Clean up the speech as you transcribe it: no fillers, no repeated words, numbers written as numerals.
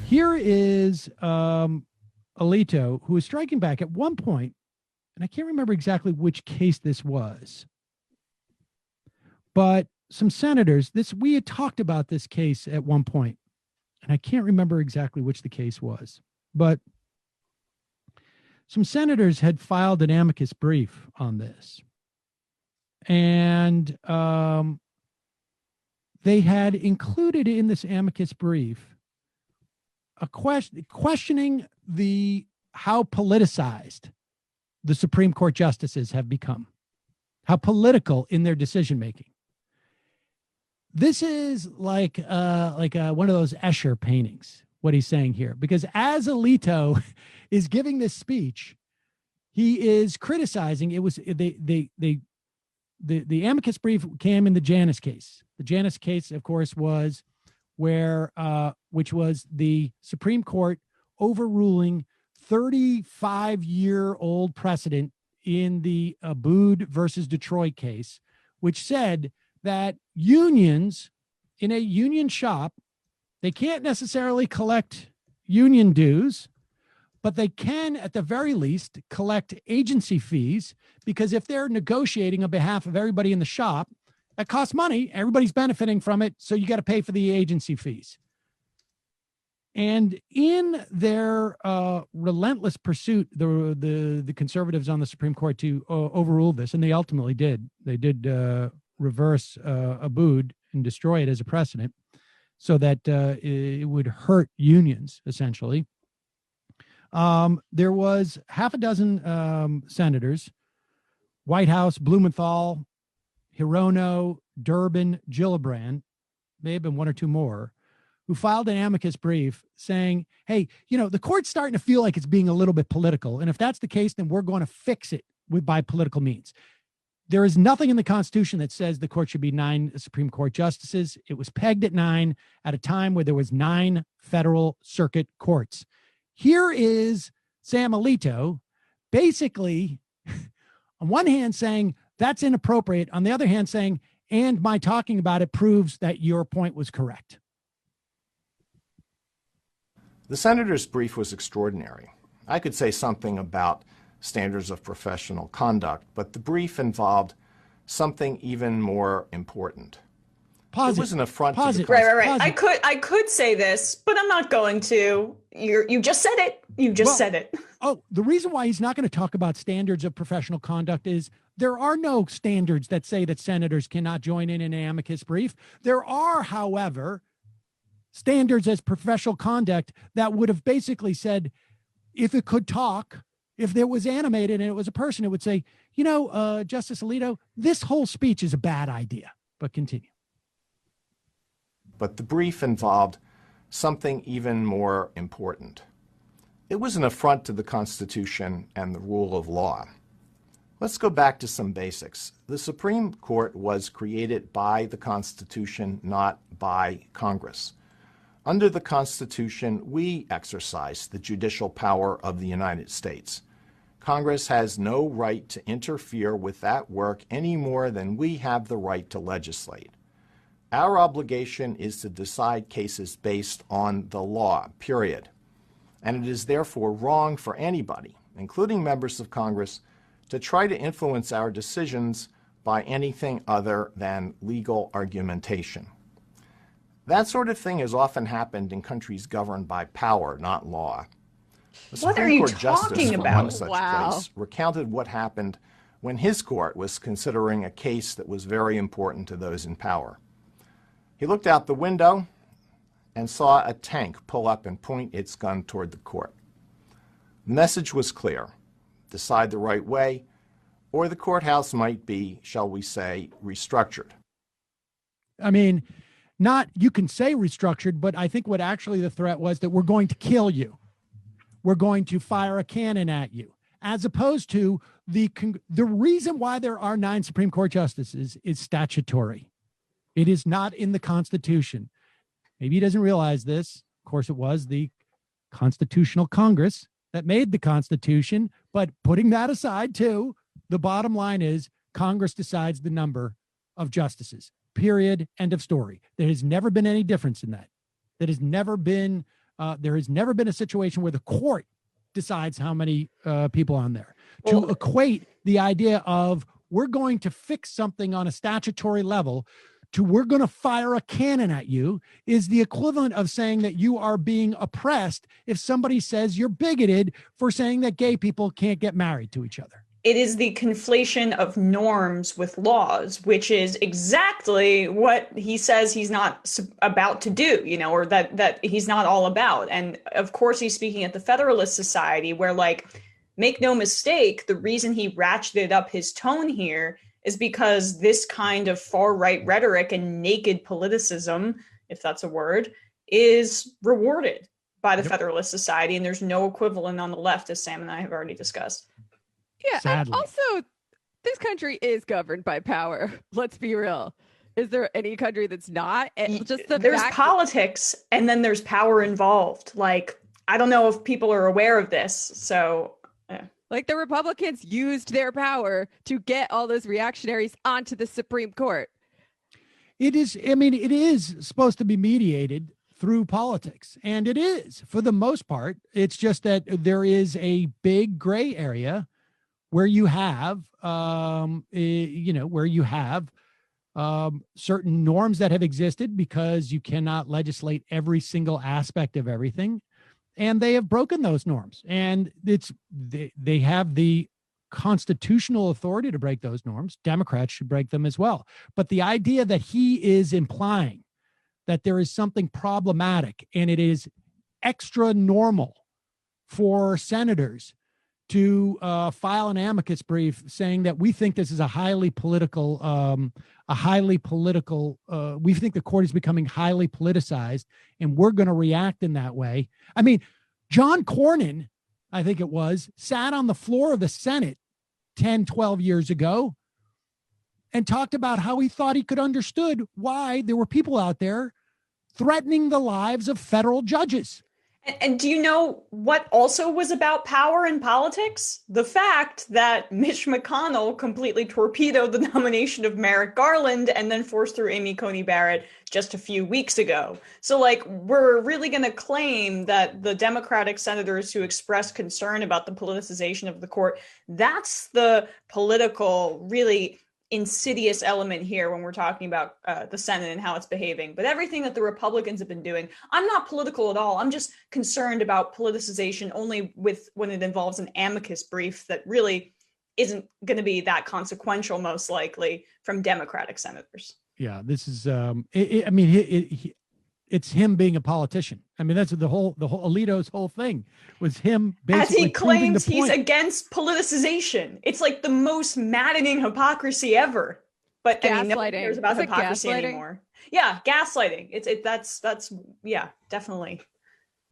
Here is Alito, who is striking back at one point, and I can't remember exactly which case this was, but some senators, we had talked about this case at one point, and I can't remember exactly which the case was, but some senators had filed an amicus brief on this. And they had included in this amicus brief a questioning how politicized the Supreme Court justices have become, how political in their decision making. This is like one of those Escher paintings, what he's saying here, because as Alito is giving this speech, he is criticizing. It was the amicus brief came in the Janus case. The Janus case, of course, was which was the Supreme Court overruling 35-year-old precedent in the Abood versus Detroit case, which said that unions in a union shop, they can't necessarily collect union dues, but they can, at the very least, collect agency fees, because if they're negotiating on behalf of everybody in the shop, that costs money. Everybody's benefiting from it, so you got to pay for the agency fees. And in their relentless pursuit, the conservatives on the Supreme Court to overrule this, and they ultimately did. They did reverse Abood and destroy it as a precedent, so that it would hurt unions, essentially. There was half a dozen senators, Whitehouse, Blumenthal, Hirono, Durbin, Gillibrand, may have been one or two more, who filed an amicus brief saying, hey, the court's starting to feel like it's being a little bit political. And if that's the case, then we're going to fix it by political means. There is nothing in the Constitution that says the court should be 9 Supreme Court justices. It was pegged at 9 at a time where there was 9 federal circuit courts. Here is Sam Alito basically on one hand saying that's inappropriate, on the other hand saying, and my talking about it proves that your point was correct. The senator's brief was extraordinary. I could say something about standards of professional conduct, but the brief involved something even more important. It was an affront to the Right. I could say this, but I'm not going to. You just said it. You just said it. Oh, the reason why he's not going to talk about standards of professional conduct is there are no standards that say that senators cannot join in an amicus brief. There are, however, standards as professional conduct that would have basically said, if it could talk, if there was animated and it was a person, it would say, Justice Alito, this whole speech is a bad idea. But continue. But the brief involved something even more important. It was an affront to the Constitution and the rule of law. Let's go back to some basics. The Supreme Court was created by the Constitution, not by Congress. Under the Constitution, we exercise the judicial power of the United States. Congress has no right to interfere with that work any more than we have the right to legislate. Our obligation is to decide cases based on the law, period. And it is therefore wrong for anybody, including members of Congress, to try to influence our decisions by anything other than legal argumentation. That sort of thing has often happened in countries governed by power, not law. The What are Supreme you Court justice talking from about? one such Wow. place recounted what happened when his court was considering a case that was very important to those in power. He looked out the window and saw a tank pull up and point its gun toward the court. The message was clear: decide the right way, or the courthouse might be, shall we say, restructured. I mean, you can say restructured, but I think what actually the threat was that we're going to kill you. We're going to fire a cannon at you, as opposed to the reason why there are 9 Supreme Court justices is statutory. It is not in the Constitution. Maybe he doesn't realize this. Of course, it was the Constitutional Congress that made the Constitution, but putting that aside too, the bottom line is Congress decides the number of justices, period, end of story. There has never been any difference in that. That has never been There has never been a situation where the court decides how many people on there. To equate the idea of we're going to fix something on a statutory level to we're going to fire a cannon at you is the equivalent of saying that you are being oppressed if somebody says you're bigoted for saying that gay people can't get married to each other. It is the conflation of norms with laws, which is exactly what he says he's not about to do, or that he's not all about. And of course, he's speaking at the Federalist Society, where, like, make no mistake, the reason he ratcheted up his tone here is because this kind of far-right rhetoric and naked politicism, if that's a word, is rewarded by the Federalist Society, and there's no equivalent on the left, as Sam and I have already discussed. Yeah, sadly. And also, this country is governed by power. Let's be real. Is there any country that's not? There's politics, and then there's power involved. Like, I don't know if people are aware of this, so... Like, the Republicans used their power to get all those reactionaries onto the Supreme Court. It is supposed to be mediated through politics, and it is for the most part. It's just that there is a big gray area where you have, certain norms that have existed because you cannot legislate every single aspect of everything. And they have broken those norms, and they have the constitutional authority to break those norms. Democrats should break them as well. But the idea that he is implying that there is something problematic and it is extra normal for senators to file an amicus brief saying that we think this is we think the court is becoming highly politicized and we're going to react in that way. I mean, John Cornyn, I think it was, sat on the floor of the Senate 10, 12 years ago and talked about how he thought he could understood why there were people out there threatening the lives of federal judges. And do you know what also was about power in politics? The fact that Mitch McConnell completely torpedoed the nomination of Merrick Garland and then forced through Amy Coney Barrett just a few weeks ago. So, like, we're really going to claim that the Democratic senators who expressed concern about the politicization of the court, that's the political, really insidious element here when we're talking about the Senate and how it's behaving. But everything that the Republicans have been doing, I'm not political at all. I'm just concerned about politicization only when it involves an amicus brief that really isn't going to be that consequential, most likely, from Democratic senators. Yeah, this is, it's him being a politician. I mean, that's the whole Alito's whole thing was him basically as he claims he's against politicization. It's like the most maddening hypocrisy ever. But I mean, nobody cares about hypocrisy anymore. Yeah, gaslighting. That's definitely.